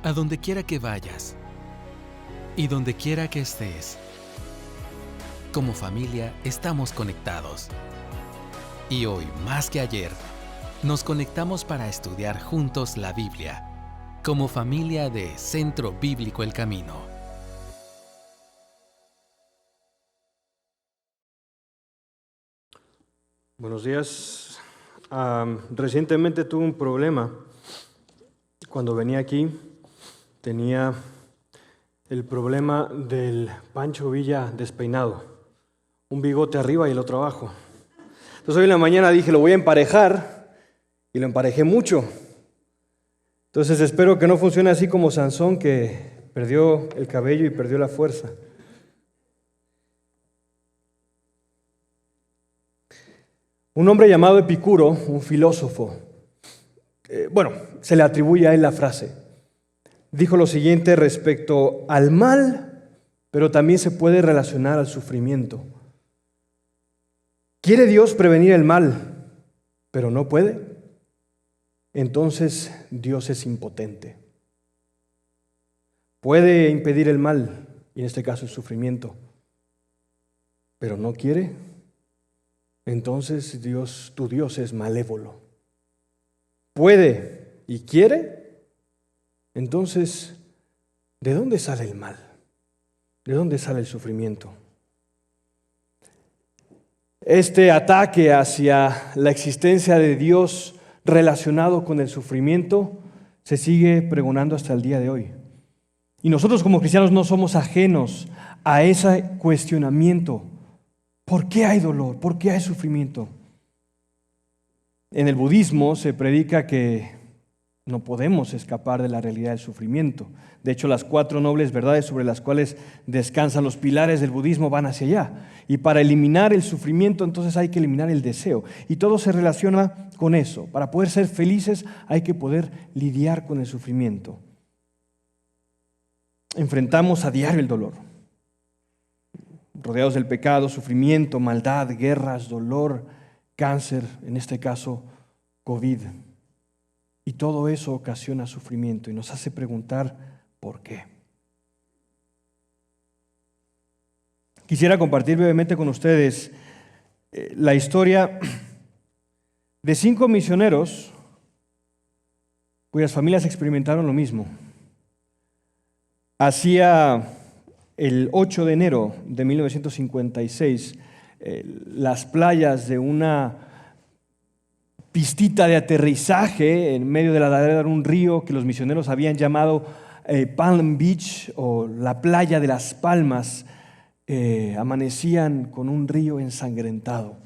a donde quiera que vayas y donde quiera que estés. Como familia estamos conectados. Y hoy, más que ayer, nos conectamos para estudiar juntos la Biblia, como familia de Centro Bíblico El Camino. Buenos días. Recientemente tuve un problema. Cuando venía aquí, tenía el problema del Pancho Villa despeinado. Un bigote arriba y el otro abajo. Entonces hoy en la mañana dije, lo voy a emparejar, y lo emparejé mucho. Entonces espero que no funcione así como Sansón, que perdió el cabello y perdió la fuerza. Un hombre llamado Epicuro, un filósofo, se le atribuye a él la frase. Dijo lo siguiente respecto al mal, pero también se puede relacionar al sufrimiento. ¿Quiere Dios prevenir el mal, pero no puede? Entonces Dios es impotente. Puede impedir el mal, y en este caso el sufrimiento, pero no quiere. Entonces tu Dios es malévolo. Puede y quiere. Entonces, ¿de dónde sale el mal? ¿De dónde sale el sufrimiento? Este ataque hacia la existencia de Dios relacionado con el sufrimiento se sigue pregonando hasta el día de hoy. Y nosotros como cristianos no somos ajenos a ese cuestionamiento. ¿Por qué hay dolor? ¿Por qué hay sufrimiento? En el budismo se predica que no podemos escapar de la realidad del sufrimiento. De hecho, las 4 nobles verdades sobre las cuales descansan los pilares del budismo van hacia allá. Y para eliminar el sufrimiento, entonces hay que eliminar el deseo. Y todo se relaciona con eso. Para poder ser felices hay que poder lidiar con el sufrimiento. Enfrentamos a diario el dolor. Rodeados del pecado, sufrimiento, maldad, guerras, dolor, cáncer, en este caso, COVID. Y todo eso ocasiona sufrimiento y nos hace preguntar ¿por qué? Quisiera compartir brevemente con ustedes la historia de 5 misioneros cuyas familias experimentaron lo mismo. Hacia el 8 de enero de 1956, las playas de una pistita de aterrizaje en medio de la ladera de un río que los misioneros habían llamado Palm Beach o la playa de las palmas, amanecían con un río ensangrentado.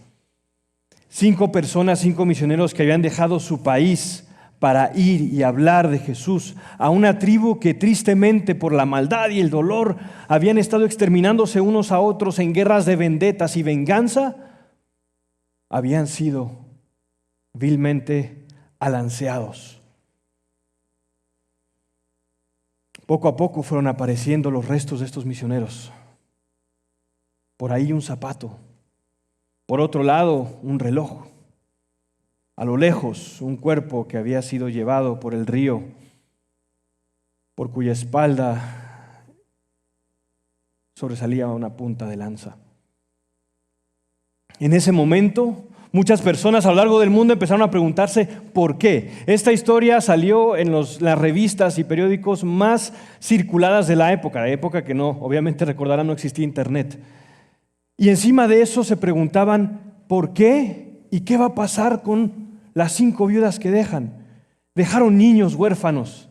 5 personas, 5 misioneros que habían dejado su país para ir y hablar de Jesús a una tribu que tristemente por la maldad y el dolor habían estado exterminándose unos a otros en guerras de vendetas y venganza, habían sido vilmente alanceados. Poco a poco fueron apareciendo los restos de estos misioneros. Por ahí un zapato, por otro lado un reloj. A lo lejos, un cuerpo que había sido llevado por el río, por cuya espalda sobresalía una punta de lanza. En ese momento, muchas personas a lo largo del mundo empezaron a preguntarse ¿por qué? Esta historia salió en las revistas y periódicos más circuladas de la época que no, obviamente recordarán, no existía internet. Y encima de eso se preguntaban ¿por qué? ¿Y qué va a pasar con las 5 viudas que dejan? Dejaron niños huérfanos.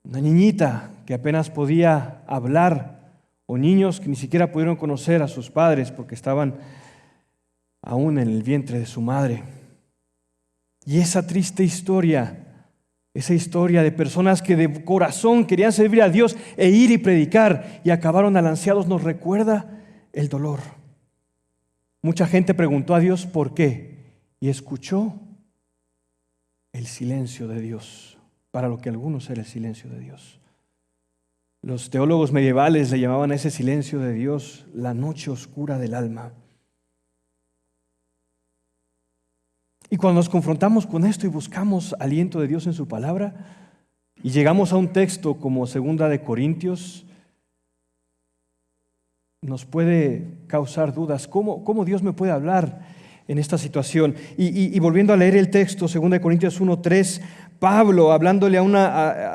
Una niñita que apenas podía hablar, o niños que ni siquiera pudieron conocer a sus padres porque estaban aún en el vientre de su madre. Y esa triste historia, esa historia de personas que de corazón querían servir a Dios e ir y predicar y acabaron alanceados, nos recuerda el dolor. Mucha gente preguntó a Dios ¿por qué? Y escuchó el silencio de Dios, para lo que algunos era el silencio de Dios. Los teólogos medievales le llamaban a ese silencio de Dios la noche oscura del alma. Y cuando nos confrontamos con esto y buscamos aliento de Dios en su palabra, y llegamos a un texto como 2 Corintios, nos puede causar dudas. ¿Cómo Dios me puede hablar en esta situación? Y volviendo a leer el texto, 2 Corintios 1:3, Pablo, hablándole a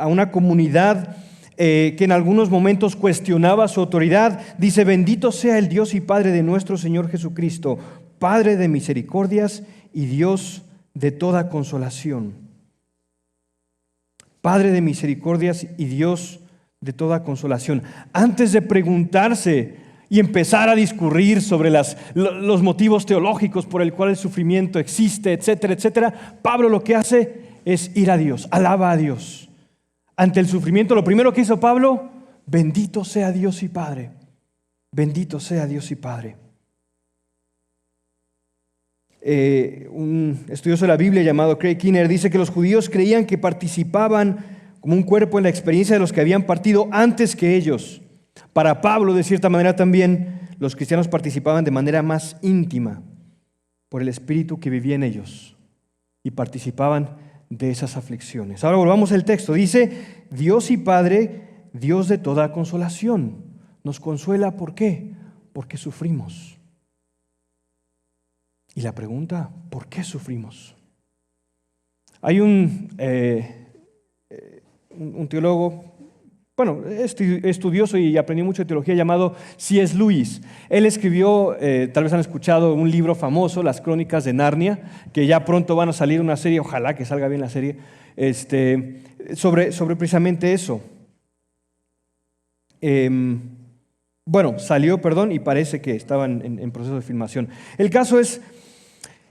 una comunidad que en algunos momentos cuestionaba su autoridad, dice: bendito sea el Dios y Padre de nuestro Señor Jesucristo, Padre de misericordias y Dios de toda consolación. Padre de misericordias y Dios de toda consolación. Antes de preguntarse y empezar a discurrir sobre los motivos teológicos por el cual el sufrimiento existe, etcétera, etcétera, Pablo lo que hace es ir a Dios, alaba a Dios. Ante el sufrimiento, lo primero que hizo Pablo: bendito sea Dios y Padre. Bendito sea Dios y Padre. Un estudioso de la Biblia llamado Craig Kinner dice que los judíos creían que participaban como un cuerpo en la experiencia de los que habían partido antes que ellos. Para Pablo, de cierta manera también, los cristianos participaban de manera más íntima por el Espíritu que vivía en ellos y participaban de esas aflicciones. Ahora volvamos al texto. Dice: Dios y Padre, Dios de toda consolación. Nos consuela, ¿por qué? Porque sufrimos. Y la pregunta: ¿por qué sufrimos? Hay un teólogo, estudioso y aprendió mucho de teología, llamado C.S. Lewis. Él escribió, tal vez han escuchado, un libro famoso, Las Crónicas de Narnia, que ya pronto van a salir una serie, ojalá que salga bien la serie, sobre precisamente eso. Salió, y parece que estaban en proceso de filmación. El caso es: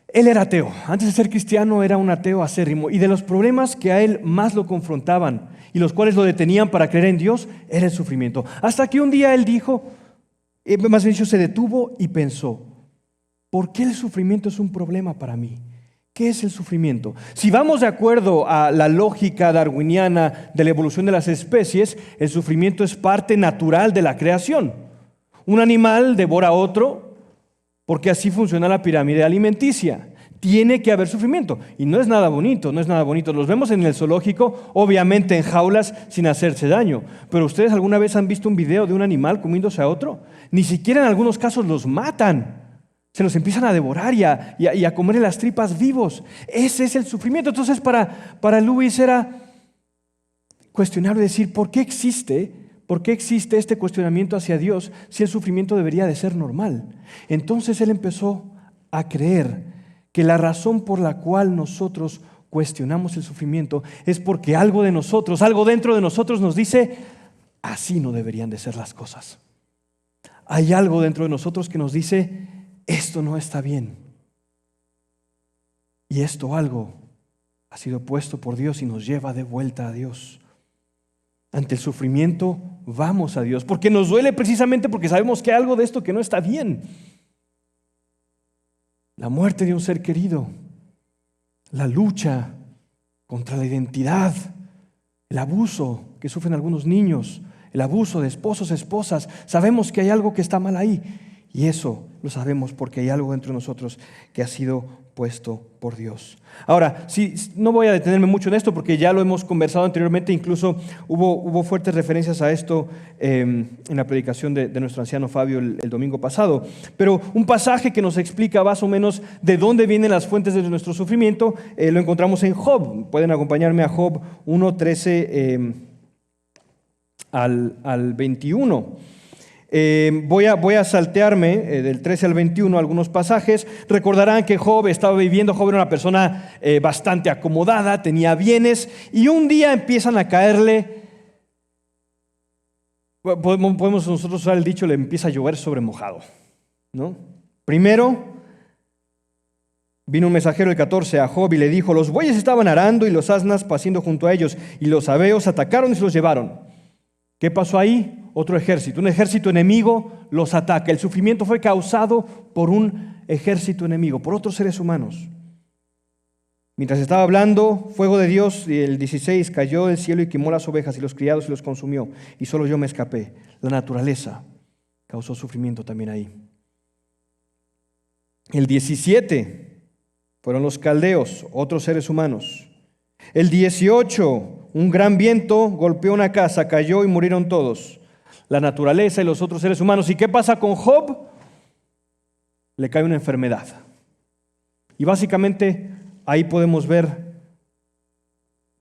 él era ateo. Antes de ser cristiano era un ateo acérrimo, y de los problemas que a él más lo confrontaban y los cuales lo detenían para creer en Dios era el sufrimiento. Hasta que un día él dijo, más bien dicho, se detuvo y pensó: ¿por qué el sufrimiento es un problema para mí? ¿Qué es el sufrimiento? Si vamos de acuerdo a la lógica darwiniana de la evolución de las especies, el sufrimiento es parte natural de la creación. Un animal devora a otro porque así funciona la pirámide alimenticia. Tiene que haber sufrimiento. Y no es nada bonito, no es nada bonito. Los vemos en el zoológico, obviamente en jaulas, sin hacerse daño. Pero ¿ustedes alguna vez han visto un video de un animal comiéndose a otro? Ni siquiera en algunos casos los matan. Se los empiezan a devorar y a comer las tripas vivos. Ese es el sufrimiento. Entonces para Lewis era cuestionable decir: ¿por qué existe este cuestionamiento hacia Dios si el sufrimiento debería de ser normal? Entonces él empezó a creer que la razón por la cual nosotros cuestionamos el sufrimiento es porque algo de nosotros, algo dentro de nosotros nos dice: así no deberían de ser las cosas. Hay algo dentro de nosotros que nos dice: esto no está bien. Y esto algo ha sido puesto por Dios y nos lleva de vuelta a Dios. Ante el sufrimiento vamos a Dios, porque nos duele precisamente porque sabemos que hay algo de esto que no está bien. La muerte de un ser querido, la lucha contra la identidad, el abuso que sufren algunos niños, el abuso de esposos, esposas. Sabemos que hay algo que está mal ahí, y eso lo sabemos porque hay algo dentro de nosotros que ha sido puesto por Dios. Ahora, no voy a detenerme mucho en esto porque ya lo hemos conversado anteriormente, incluso hubo fuertes referencias a esto en la predicación de nuestro anciano Fabio el domingo pasado. Pero un pasaje que nos explica más o menos de dónde vienen las fuentes de nuestro sufrimiento lo encontramos en Job. Pueden acompañarme a Job 1:13 al 21. Voy a saltearme del 13 al 21 algunos pasajes. Recordarán que Job era una persona bastante acomodada, tenía bienes, y un día empiezan a caerle, podemos nosotros usar el dicho, le empieza a llover sobre mojado, ¿no? Primero vino un mensajero, el 14, a Job y le dijo: los bueyes estaban arando y los asnas paciendo junto a ellos, y los sabeos atacaron y se los llevaron. ¿Qué pasó ahí? Un ejército enemigo los ataca. El sufrimiento fue causado por un ejército enemigo, por otros seres humanos. Mientras estaba hablando, fuego de Dios, y el 16, cayó del cielo y quemó las ovejas y los criados y los consumió, y solo yo me escapé. La naturaleza causó sufrimiento también ahí. El 17 fueron los caldeos, otros seres humanos. El 18 un gran viento golpeó una casa, cayó y murieron todos, la naturaleza y los otros seres humanos. ¿Y qué pasa con Job? Le cae una enfermedad. Y básicamente ahí podemos ver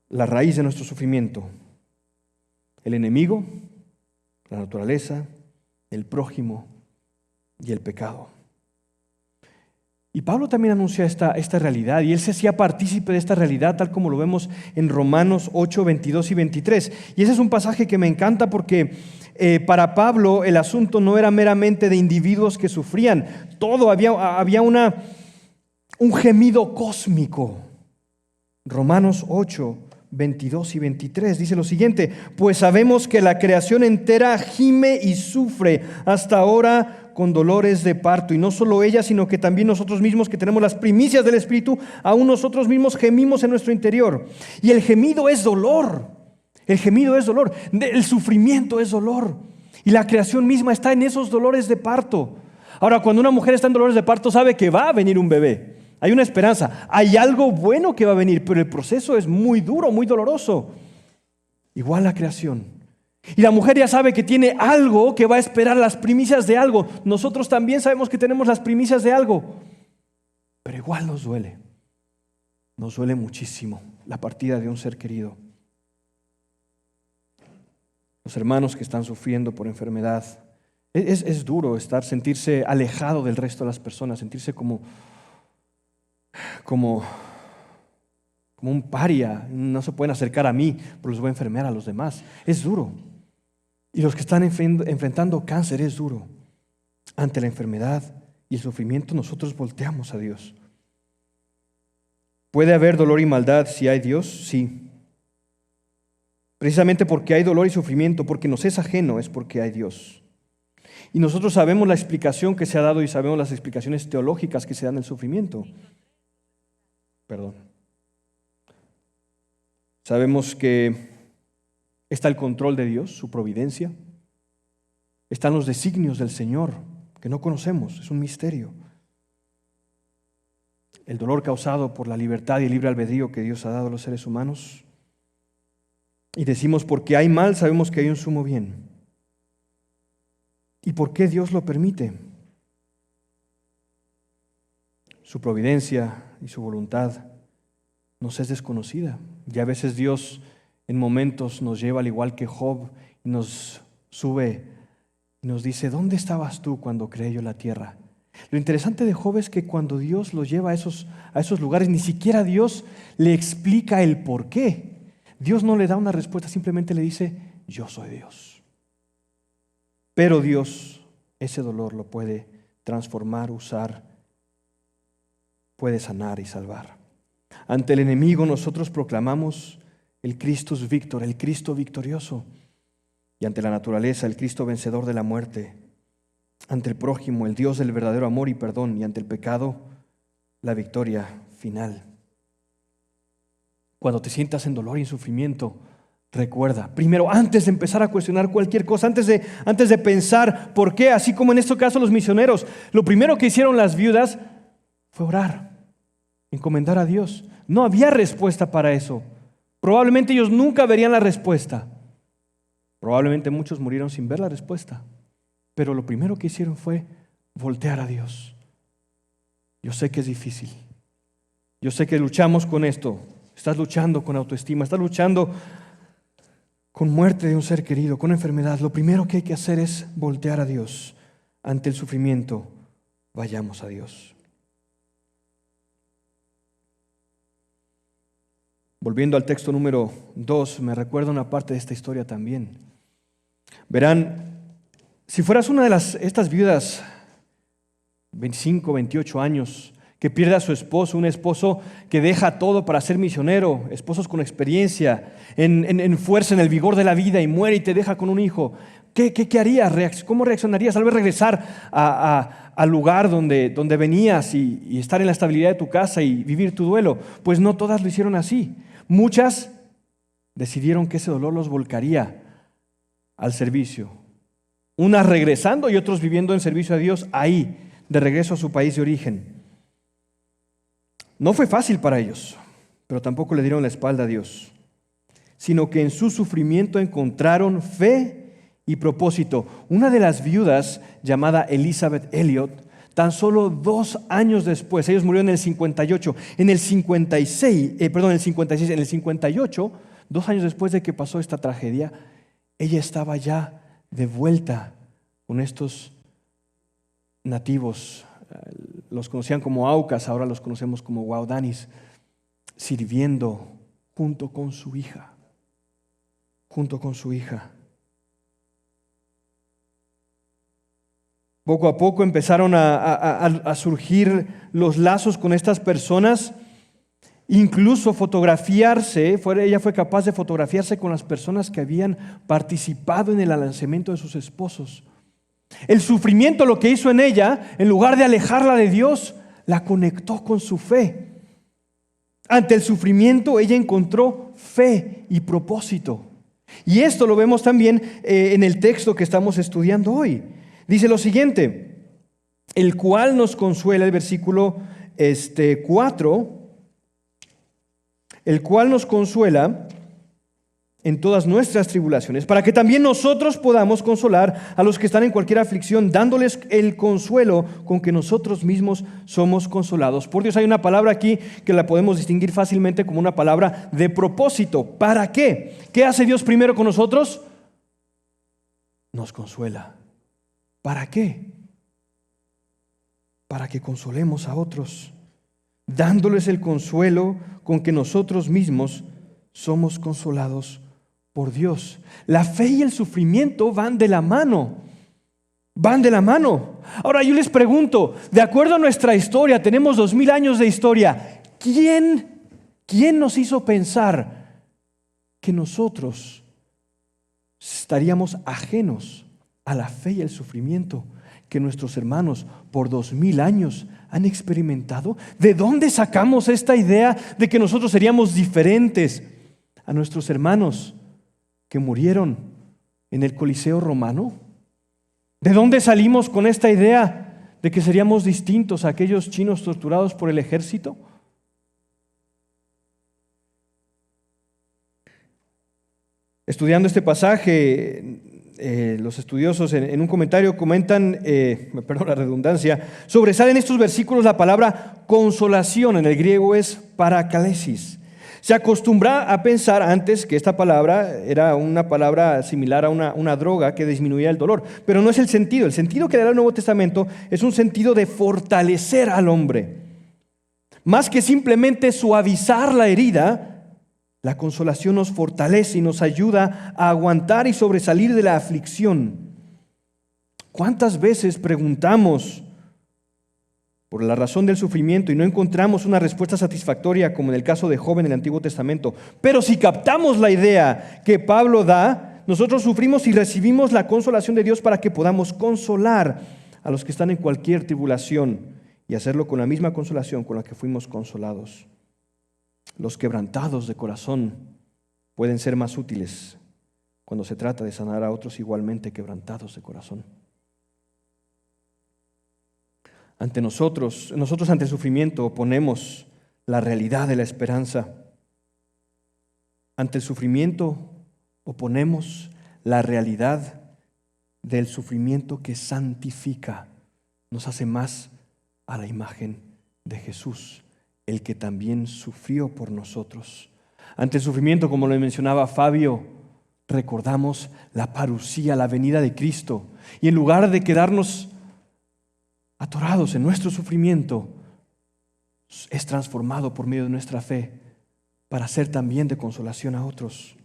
la raíz de nuestro sufrimiento. El enemigo, la naturaleza, el prójimo y el pecado. Y Pablo también anuncia esta realidad, y él se hacía partícipe de esta realidad, tal como lo vemos en Romanos 8, 22 y 23. Y ese es un pasaje que me encanta porque para Pablo el asunto no era meramente de individuos que sufrían. Había un gemido cósmico. Romanos 8, 22 y 23 dice lo siguiente: pues sabemos que la creación entera gime y sufre hasta ahora con dolores de parto, y no solo ella, sino que también nosotros mismos, que tenemos las primicias del Espíritu, aún nosotros mismos gemimos en nuestro interior. Y el gemido es dolor. El gemido es dolor. El sufrimiento es dolor. Y la creación misma está en esos dolores de parto. Ahora, cuando una mujer está en dolores de parto, sabe que va a venir un bebé. Hay una esperanza. Hay algo bueno que va a venir, pero el proceso es muy duro, muy doloroso. Igual la creación. Y la mujer ya sabe que tiene algo que va a esperar, las primicias de algo. Nosotros también sabemos que tenemos las primicias de algo. Pero igual nos duele. Nos duele muchísimo la partida de un ser querido. Los hermanos que están sufriendo por enfermedad. Es duro sentirse alejado del resto de las personas, sentirse como un paria. No se pueden acercar a mí, pero los voy a enfermar a los demás. Es duro. Y los que están enfrentando cáncer, es duro. Ante la enfermedad y el sufrimiento, nosotros volteamos a Dios. ¿Puede haber dolor y maldad si hay Dios? Sí. Precisamente porque hay dolor y sufrimiento, porque nos es ajeno, es porque hay Dios. Y nosotros sabemos la explicación que se ha dado y sabemos las explicaciones teológicas que se dan del sufrimiento. Sabemos que está el control de Dios, su providencia. Están los designios del Señor que no conocemos, es un misterio. El dolor causado por la libertad y el libre albedrío que Dios ha dado a los seres humanos. Y decimos, porque hay mal, sabemos que hay un sumo bien. ¿Y por qué Dios lo permite? Su providencia y su voluntad nos es desconocida. Y a veces Dios en momentos nos lleva al igual que Job y nos sube y nos dice: ¿dónde estabas tú cuando creé yo la tierra? Lo interesante de Job es que cuando Dios lo lleva a esos lugares, ni siquiera Dios le explica el por qué. Dios no le da una respuesta, simplemente le dice: yo soy Dios. Pero Dios ese dolor lo puede transformar, usar, puede sanar y salvar. Ante el enemigo nosotros proclamamos el Christus Victor, el Cristo victorioso. Y ante la naturaleza, el Cristo vencedor de la muerte. Ante el prójimo, el Dios del verdadero amor y perdón. Y ante el pecado, la victoria final. Cuando te sientas en dolor y en sufrimiento, recuerda, primero, antes de empezar a cuestionar cualquier cosa, antes de pensar por qué, así como en este caso los misioneros, lo primero que hicieron las viudas fue orar, encomendar a Dios. No había respuesta para eso. Probablemente ellos nunca verían la respuesta. Probablemente muchos murieron sin ver la respuesta. Pero lo primero que hicieron fue voltear a Dios. Yo sé que es difícil. Yo sé que luchamos con esto. Estás luchando con autoestima. Estás luchando con muerte de un ser querido, con enfermedad. Lo primero que hay que hacer es voltear a Dios. Ante el sufrimiento, vayamos a Dios. Volviendo al texto número 2, me recuerda una parte de esta historia también. Verán, si fueras una de estas viudas, 25, 28 años, que pierde a su esposo, un esposo que deja todo para ser misionero, esposos con experiencia, en fuerza, en el vigor de la vida, y muere y te deja con un hijo, ¿qué harías? ¿Cómo reaccionarías? Tal vez regresar al lugar donde venías y estar en la estabilidad de tu casa y vivir tu duelo. Pues no todas lo hicieron así. Muchas decidieron que ese dolor los volcaría al servicio. Unas regresando y otros viviendo en servicio a Dios ahí, de regreso a su país de origen. No fue fácil para ellos, pero tampoco le dieron la espalda a Dios. sino que en su sufrimiento encontraron fe y propósito. Una de las viudas, llamada Elizabeth Elliot, tan solo 2 años después, ellos murieron en el 58, en el 56, en el 58, 2 años después de que pasó esta tragedia, ella estaba ya de vuelta con estos nativos. Los conocían como Aucas, ahora los conocemos como Guaudanis, sirviendo junto con su hija. Poco a poco empezaron a surgir los lazos con estas personas, incluso fotografiarse. Ella fue capaz de fotografiarse con las personas que habían participado en el lanzamiento de sus esposos. El sufrimiento, lo que hizo en ella, en lugar de alejarla de Dios, la conectó con su fe. Ante el sufrimiento, ella encontró fe y propósito. Y esto lo vemos también en el texto que estamos estudiando hoy. Dice lo siguiente: el cual nos consuela, el versículo 4, el cual nos consuela en todas nuestras tribulaciones, para que también nosotros podamos consolar a los que están en cualquier aflicción, dándoles el consuelo con que nosotros mismos somos consolados por Dios. Hay una palabra aquí que la podemos distinguir fácilmente como una palabra de propósito. ¿Para qué? ¿Qué hace Dios primero con nosotros? Nos consuela. ¿Para qué? Para que consolemos a otros, dándoles el consuelo con que nosotros mismos somos consolados por Dios. La fe y el sufrimiento van de la mano. Ahora yo les pregunto, de acuerdo a nuestra historia, tenemos 2000 años de historia. ¿Quién nos hizo pensar que nosotros estaríamos ajenos a la fe y el sufrimiento que nuestros hermanos por 2000 años han experimentado? ¿De dónde sacamos esta idea de que nosotros seríamos diferentes a nuestros hermanos que murieron en el Coliseo romano? ¿De dónde salimos con esta idea de que seríamos distintos a aquellos chinos torturados por el ejército? Estudiando este pasaje, los estudiosos en un comentario comentan, perdón la redundancia, sobresalen estos versículos la palabra consolación, en el griego es paraklesis. Se acostumbra a pensar antes que esta palabra era una palabra similar a una droga que disminuía el dolor, pero no es el sentido. El sentido que le da el Nuevo Testamento es un sentido de fortalecer al hombre. Más que simplemente suavizar la herida, la consolación nos fortalece y nos ayuda a aguantar y sobresalir de la aflicción. ¿Cuántas veces preguntamos por la razón del sufrimiento y no encontramos una respuesta satisfactoria, como en el caso de Job en el Antiguo Testamento? Pero si captamos la idea que Pablo da, nosotros sufrimos y recibimos la consolación de Dios para que podamos consolar a los que están en cualquier tribulación y hacerlo con la misma consolación con la que fuimos consolados. Los quebrantados de corazón pueden ser más útiles cuando se trata de sanar a otros igualmente quebrantados de corazón. Nosotros ante el sufrimiento oponemos la realidad de la esperanza. Ante el sufrimiento oponemos la realidad del sufrimiento que santifica, nos hace más a la imagen de Jesús, el que también sufrió por nosotros. Ante el sufrimiento, como lo mencionaba Fabio, recordamos la parusía, la venida de Cristo, y en lugar de quedarnos atorados en nuestro sufrimiento, es transformado por medio de nuestra fe para ser también de consolación a otros.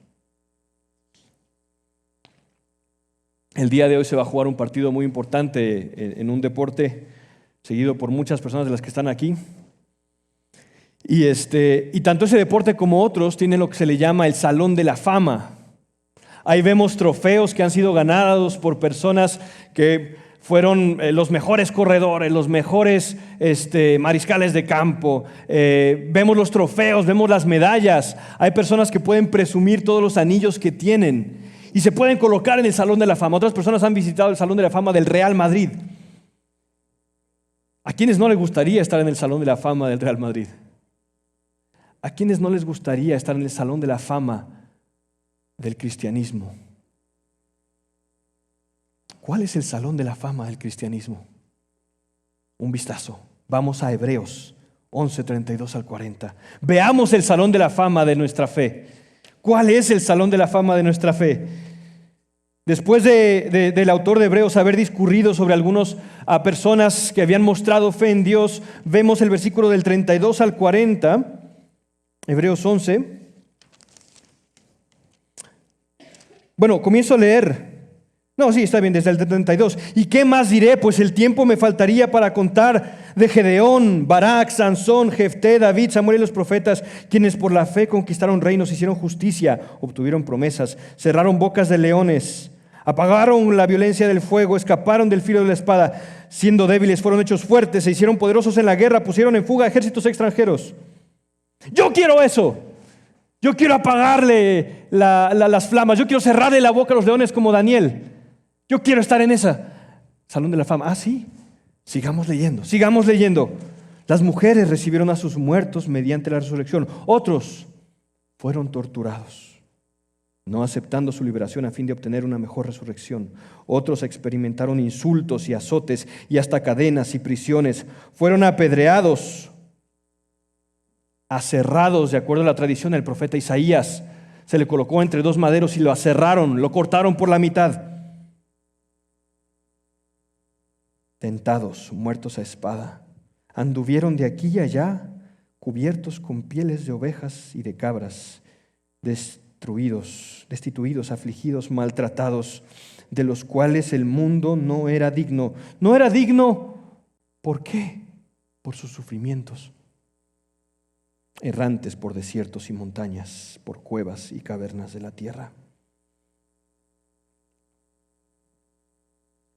El día de hoy se va a jugar un partido muy importante en un deporte seguido por muchas personas de las que están aquí. Y tanto ese deporte como otros tienen lo que se le llama el Salón de la Fama. Ahí vemos trofeos que han sido ganados por personas que fueron los mejores corredores, los mejores mariscales de campo. Vemos los trofeos, vemos las medallas. Hay personas que pueden presumir todos los anillos que tienen y se pueden colocar en el Salón de la Fama. Otras personas han visitado el Salón de la Fama del Real Madrid. ¿A quiénes no les gustaría estar en el Salón de la Fama del Real Madrid? ¿A quiénes no les gustaría estar en el Salón de la Fama del cristianismo. ¿Cuál es el salón de la fama del cristianismo? Un vistazo. Vamos a Hebreos 11:32 al 40. Veamos el salón de la fama de nuestra fe. ¿Cuál es el salón de la fama de nuestra fe? Después del autor de Hebreos haber discurrido sobre algunas personas que habían mostrado fe en Dios, vemos el versículo del 32 al 40, Hebreos 11. Bueno, comienzo a leer. No, sí, está bien, desde el 32. ¿Y qué más diré? Pues el tiempo me faltaría para contar de Gedeón, Barak, Sansón, Jefté, David, Samuel y los profetas, quienes por la fe conquistaron reinos, hicieron justicia, obtuvieron promesas, cerraron bocas de leones, apagaron la violencia del fuego, escaparon del filo de la espada, siendo débiles fueron hechos fuertes, se hicieron poderosos en la guerra, pusieron en fuga ejércitos extranjeros. Yo quiero eso. Yo quiero apagarle las flamas, yo quiero cerrarle la boca a los leones como Daniel. Yo quiero estar en esa salón de la fama. Ah, sí, sigamos leyendo. Las mujeres recibieron a sus muertos mediante la resurrección. Otros fueron torturados, no aceptando su liberación a fin de obtener una mejor resurrección. Otros experimentaron insultos y azotes y hasta cadenas y prisiones. Fueron apedreados, aserrados, de acuerdo a la tradición del profeta Isaías. Se le colocó entre dos maderos y lo aserraron, lo cortaron por la mitad. Tentados, muertos a espada, anduvieron de aquí y allá, cubiertos con pieles de ovejas y de cabras, destituidos, afligidos, maltratados, de los cuales el mundo no era digno. No era digno, ¿por qué? Por sus sufrimientos. Errantes por desiertos y montañas, por cuevas y cavernas de la tierra.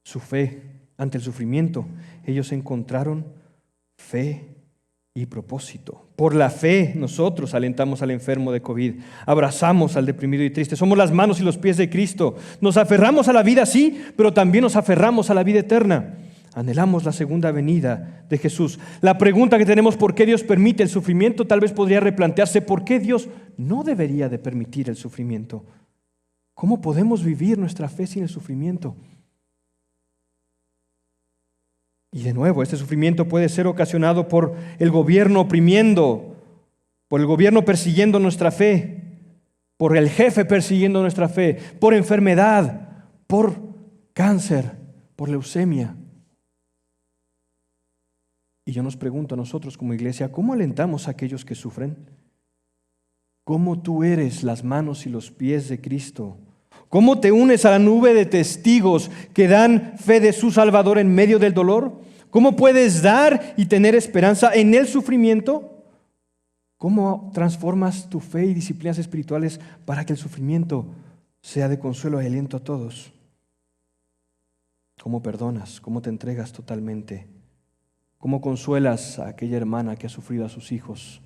Su fe ante el sufrimiento, ellos encontraron fe y propósito. Por la fe nosotros alentamos al enfermo de COVID, abrazamos al deprimido y triste, somos las manos y los pies de Cristo. Nos aferramos a la vida, sí, pero también nos aferramos a la vida eterna. Anhelamos la segunda venida de Jesús. La pregunta que tenemos, ¿por qué Dios permite el sufrimiento? Tal vez podría replantearse, ¿por qué Dios no debería de permitir el sufrimiento? ¿Cómo podemos vivir nuestra fe sin el sufrimiento? Y de nuevo, este sufrimiento puede ser ocasionado por el gobierno oprimiendo, por el gobierno persiguiendo nuestra fe, por el jefe persiguiendo nuestra fe, por enfermedad, por cáncer, por leucemia. Y yo nos pregunto a nosotros como iglesia, ¿cómo alentamos a aquellos que sufren? ¿Cómo tú eres las manos y los pies de Cristo? ¿Cómo te unes a la nube de testigos que dan fe de su Salvador en medio del dolor? ¿Cómo puedes dar y tener esperanza en el sufrimiento? ¿Cómo transformas tu fe y disciplinas espirituales para que el sufrimiento sea de consuelo y aliento a todos? ¿Cómo perdonas? ¿Cómo te entregas totalmente? ¿Cómo consuelas a aquella hermana que ha sufrido a sus hijos?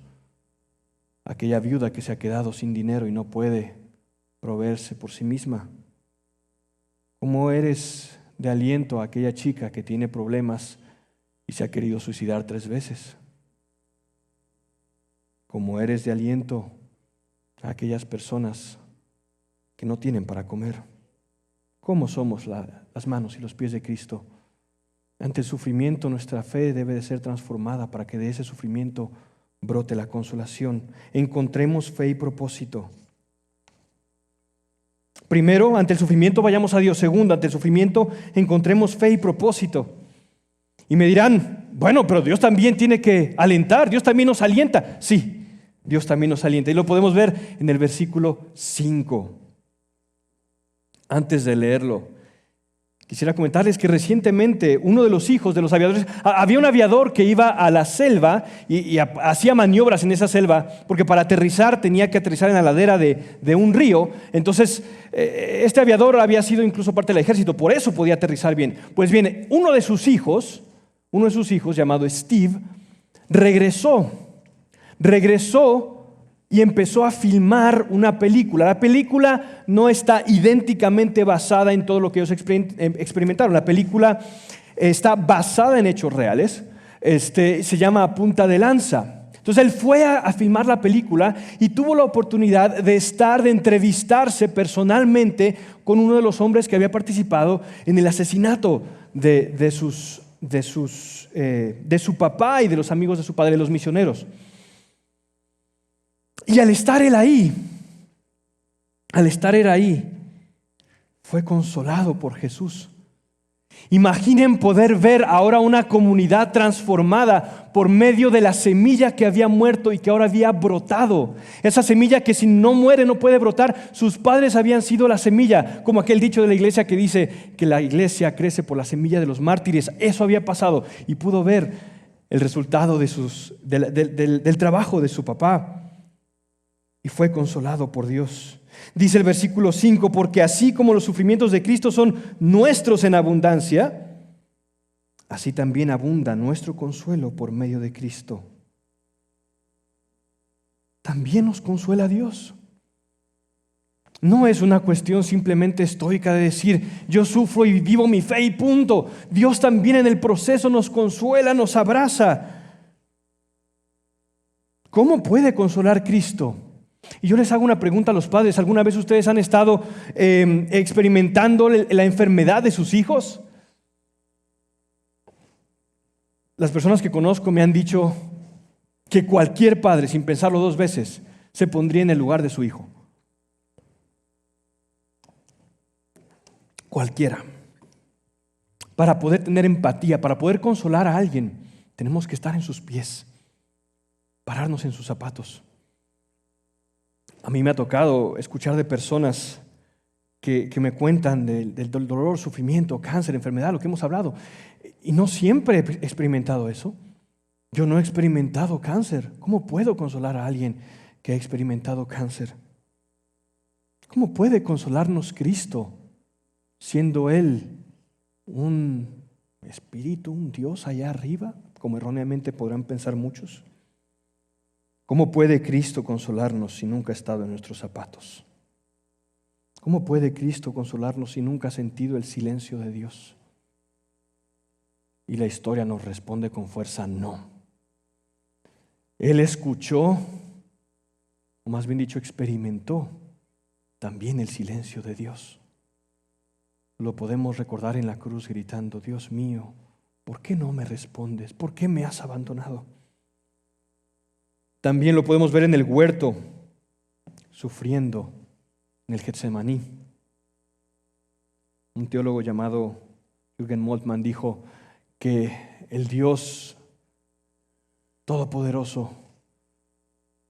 Aquella viuda que se ha quedado sin dinero y no puede proveerse por sí misma. ¿Cómo eres de aliento a aquella chica que tiene problemas y se ha querido suicidar 3 veces? ¿Cómo eres de aliento a aquellas personas que no tienen para comer? ¿Cómo somos las manos y los pies de Cristo? Ante el sufrimiento, nuestra fe debe de ser transformada para que de ese sufrimiento brote la consolación. Encontremos fe y propósito. Primero, ante el sufrimiento vayamos a Dios. Segundo, ante el sufrimiento encontremos fe y propósito. Y me dirán, bueno, pero Dios también tiene que alentar, Dios también nos alienta. Sí, Dios también nos alienta. Y lo podemos ver en el versículo 5. Antes de leerlo, quisiera comentarles que recientemente uno de los hijos de los aviadores, había un aviador que iba a la selva y hacía maniobras en esa selva, porque para aterrizar tenía que aterrizar en la ladera de un río. Entonces, este aviador había sido incluso parte del ejército, por eso podía aterrizar bien. Pues bien, uno de sus hijos llamado Steve, regresó y empezó a filmar una película. La película no está idénticamente basada en todo lo que ellos experimentaron. La película está basada en hechos reales. Se llama A Punta de Lanza. Entonces él fue a filmar la película y tuvo la oportunidad de entrevistarse personalmente con uno de los hombres que había participado en el asesinato de su papá y de los amigos de su padre, los misioneros. Y al estar él ahí, fue consolado por Jesús. Imaginen poder ver ahora una comunidad transformada por medio de la semilla que había muerto y que ahora había brotado. Esa semilla que si no muere no puede brotar. Sus padres habían sido la semilla, como aquel dicho de la iglesia que dice que la iglesia crece por la semilla de los mártires. Eso había pasado y pudo ver el resultado del trabajo de su papá. Y fue consolado por Dios. Dice el versículo 5, porque así como los sufrimientos de Cristo son nuestros en abundancia, así también abunda nuestro consuelo por medio de Cristo. También nos consuela Dios. No es una cuestión simplemente estoica de decir, yo sufro y vivo mi fe y punto. Dios también en el proceso nos consuela, nos abraza. ¿Cómo puede consolar Cristo? Y yo les hago una pregunta a los padres. ¿Alguna vez ustedes han estado experimentando la enfermedad de sus hijos? Las personas que conozco me han dicho que cualquier padre, sin pensarlo dos veces, se pondría en el lugar de su hijo. Cualquiera. Para poder tener empatía, para poder consolar a alguien, tenemos que estar en sus pies, pararnos en sus zapatos. A mí me ha tocado escuchar de personas que me cuentan del dolor, sufrimiento, cáncer, enfermedad, lo que hemos hablado. Y no siempre he experimentado eso. Yo no he experimentado cáncer. ¿Cómo puedo consolar a alguien que ha experimentado cáncer? ¿Cómo puede consolarnos Cristo, siendo Él un espíritu, un Dios allá arriba, como erróneamente podrán pensar muchos? ¿Cómo puede Cristo consolarnos si nunca ha estado en nuestros zapatos? ¿Cómo puede Cristo consolarnos si nunca ha sentido el silencio de Dios? Y la historia nos responde con fuerza, no. Él escuchó, o más bien dicho, experimentó también el silencio de Dios. Lo podemos recordar en la cruz gritando, Dios mío, ¿por qué no me respondes? ¿Por qué me has abandonado? También lo podemos ver en el huerto, sufriendo en el Getsemaní. Un teólogo llamado Jürgen Moltmann dijo que el Dios todopoderoso,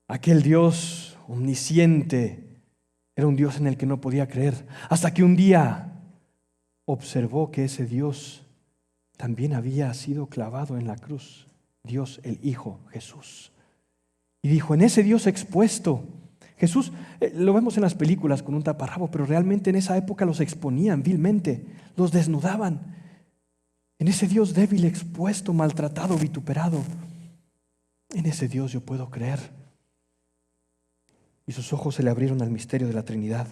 aquel Dios omnisciente, era un Dios en el que no podía creer, hasta que un día observó que ese Dios también había sido clavado en la cruz, Dios el Hijo Jesús. Y dijo, en ese Dios expuesto, Jesús, lo vemos en las películas con un taparrabo, pero realmente en esa época los exponían vilmente, los desnudaban. En ese Dios débil, expuesto, maltratado, vituperado, en ese Dios yo puedo creer. Y sus ojos se le abrieron al misterio de la Trinidad.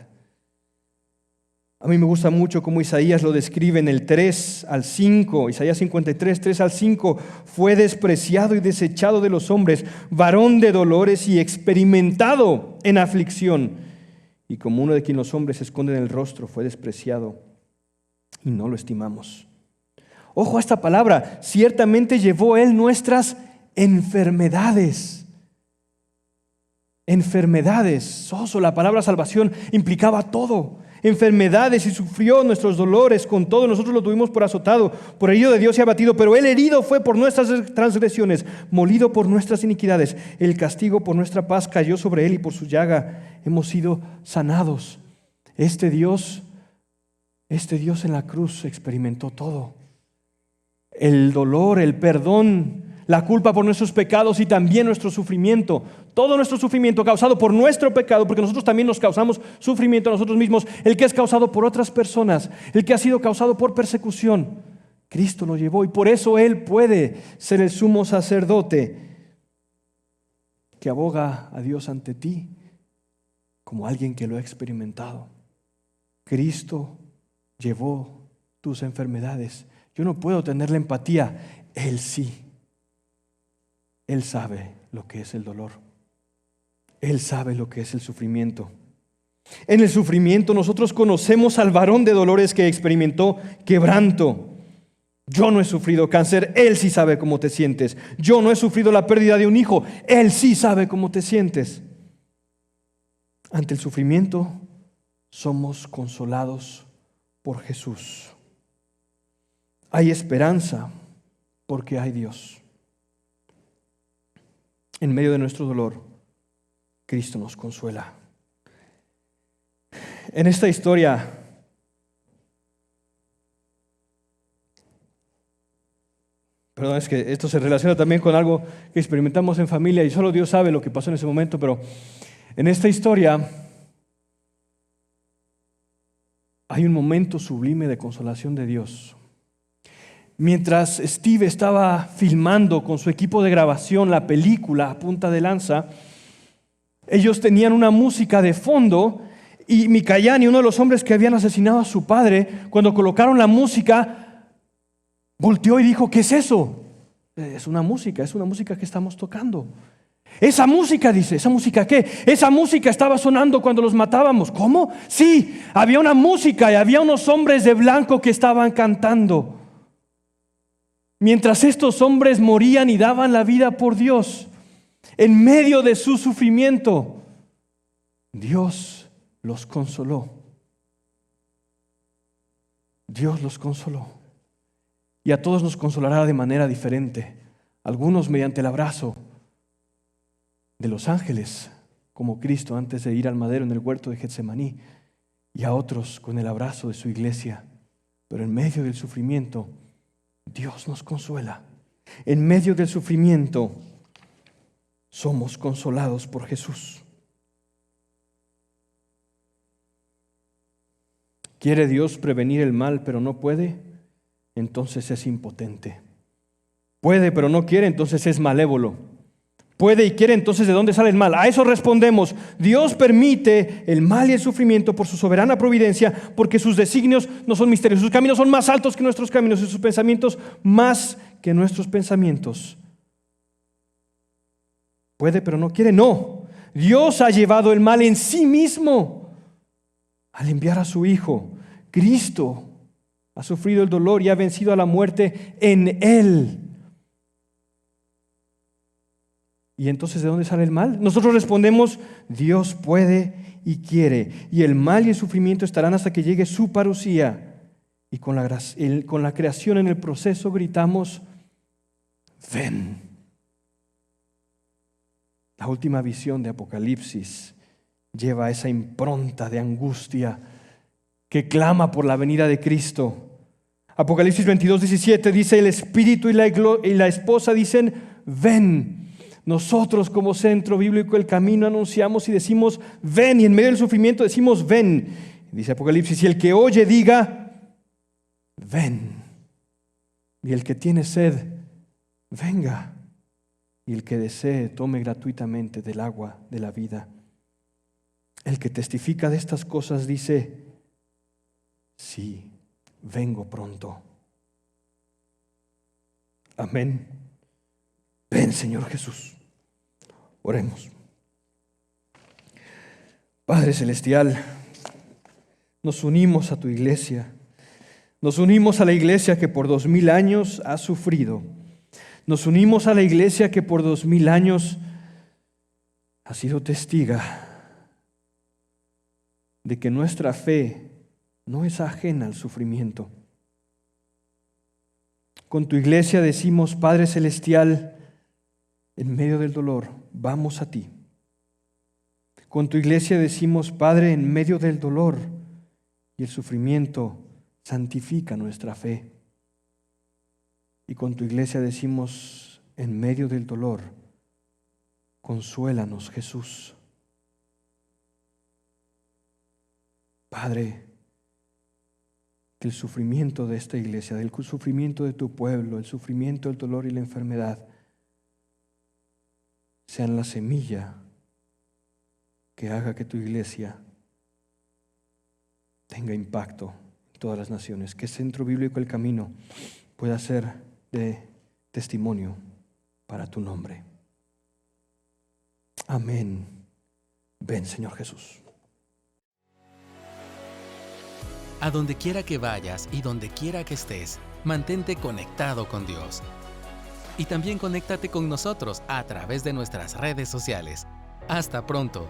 A mí me gusta mucho cómo Isaías lo describe en el 3 al 5, Isaías 53, 3 al 5, fue despreciado y desechado de los hombres, varón de dolores y experimentado en aflicción. Y como uno de quien los hombres esconden el rostro, fue despreciado y no lo estimamos. Ojo a esta palabra, ciertamente llevó Él nuestras enfermedades. Enfermedades, la palabra salvación implicaba todo. Enfermedades y sufrió nuestros dolores, con todo nosotros lo tuvimos por azotado, por herido de Dios y abatido, pero Él herido fue por nuestras transgresiones, molido por nuestras iniquidades. El castigo por nuestra paz cayó sobre Él y por su llaga hemos sido sanados. Este Dios en la cruz experimentó todo. El dolor, el perdón, la culpa por nuestros pecados y también nuestro sufrimiento. Todo nuestro sufrimiento causado por nuestro pecado, porque nosotros también nos causamos sufrimiento a nosotros mismos. El que es causado por otras personas, el que ha sido causado por persecución, Cristo lo llevó y por eso Él puede ser el sumo sacerdote que aboga a Dios ante ti como alguien que lo ha experimentado. Cristo llevó tus enfermedades. Yo no puedo tener la empatía, Él sí. Él sabe lo que es el dolor. Él sabe lo que es el sufrimiento. En el sufrimiento nosotros conocemos al varón de dolores que experimentó quebranto. Yo no he sufrido cáncer, Él sí sabe cómo te sientes. Yo no he sufrido la pérdida de un hijo, Él sí sabe cómo te sientes. Ante el sufrimiento somos consolados por Jesús. Hay esperanza porque hay Dios. En medio de nuestro dolor, Cristo nos consuela. En esta historia, perdón, es que esto se relaciona también con algo que experimentamos en familia y solo Dios sabe lo que pasó en ese momento, pero en esta historia hay un momento sublime de consolación de Dios. Mientras Steve estaba filmando con su equipo de grabación la película a punta de lanza, ellos tenían una música de fondo y Mikayani, uno de los hombres que habían asesinado a su padre, cuando colocaron la música, volteó y dijo: ¿qué es eso? Es una música que estamos tocando. Esa música, dice, ¿esa música qué? Esa música estaba sonando cuando los matábamos. ¿Cómo? Sí, había una música y había unos hombres de blanco que estaban cantando. Mientras estos hombres morían y daban la vida por Dios, en medio de su sufrimiento, Dios los consoló. Dios los consoló. Y a todos nos consolará de manera diferente. Algunos mediante el abrazo de los ángeles, como Cristo antes de ir al madero en el huerto de Getsemaní, y a otros con el abrazo de su iglesia. Pero en medio del sufrimiento, Dios nos consuela. En medio del sufrimiento, somos consolados por Jesús. ¿Quiere Dios prevenir el mal, pero no puede? Entonces es impotente. Puede, pero no quiere, entonces es malévolo. Puede y quiere, entonces ¿de dónde sale el mal? A eso respondemos: Dios permite el mal y el sufrimiento por su soberana providencia, porque sus designios no son misterios. Sus caminos son más altos que nuestros caminos y sus pensamientos más que nuestros pensamientos. Puede, pero no quiere. No. Dios ha llevado el mal en sí mismo al enviar a su Hijo. Cristo ha sufrido el dolor y ha vencido a la muerte en Él. ¿Y entonces de dónde sale el mal? Nosotros respondemos: Dios puede y quiere, y el mal y el sufrimiento estarán hasta que llegue su parusía. Y con la creación en el proceso gritamos: ven. La última visión de Apocalipsis lleva esa impronta de angustia que clama por la venida de Cristo. Apocalipsis 22:17 dice: el Espíritu y la esposa dicen: ven. Nosotros como Centro Bíblico El Camino anunciamos y decimos: ven. Y en medio del sufrimiento decimos: ven. Dice Apocalipsis: y el que oye diga: ven. Y el que tiene sed, venga. Y el que desee, tome gratuitamente del agua de la vida. El que testifica de estas cosas dice: sí, vengo pronto. Amén. Ven, Señor Jesús. Oremos. Padre Celestial, nos unimos a tu iglesia. Nos unimos a la iglesia que por 2000 años ha sufrido. Nos unimos a la iglesia que por 2000 años ha sido testiga de que nuestra fe no es ajena al sufrimiento. Con tu iglesia decimos: Padre Celestial, en medio del dolor, vamos a ti. Con tu iglesia decimos: Padre, en medio del dolor y el sufrimiento, santifica nuestra fe. Y con tu iglesia decimos: en medio del dolor, consuélanos, Jesús. Padre, que el sufrimiento de esta iglesia, del sufrimiento de tu pueblo, el sufrimiento, el dolor y la enfermedad, sean la semilla que haga que tu iglesia tenga impacto en todas las naciones, que Centro Bíblico El Camino pueda ser de testimonio para tu nombre. Amén. Ven, Señor Jesús. A donde quiera que vayas y donde quiera que estés, mantente conectado con Dios. Y también conéctate con nosotros a través de nuestras redes sociales. Hasta pronto.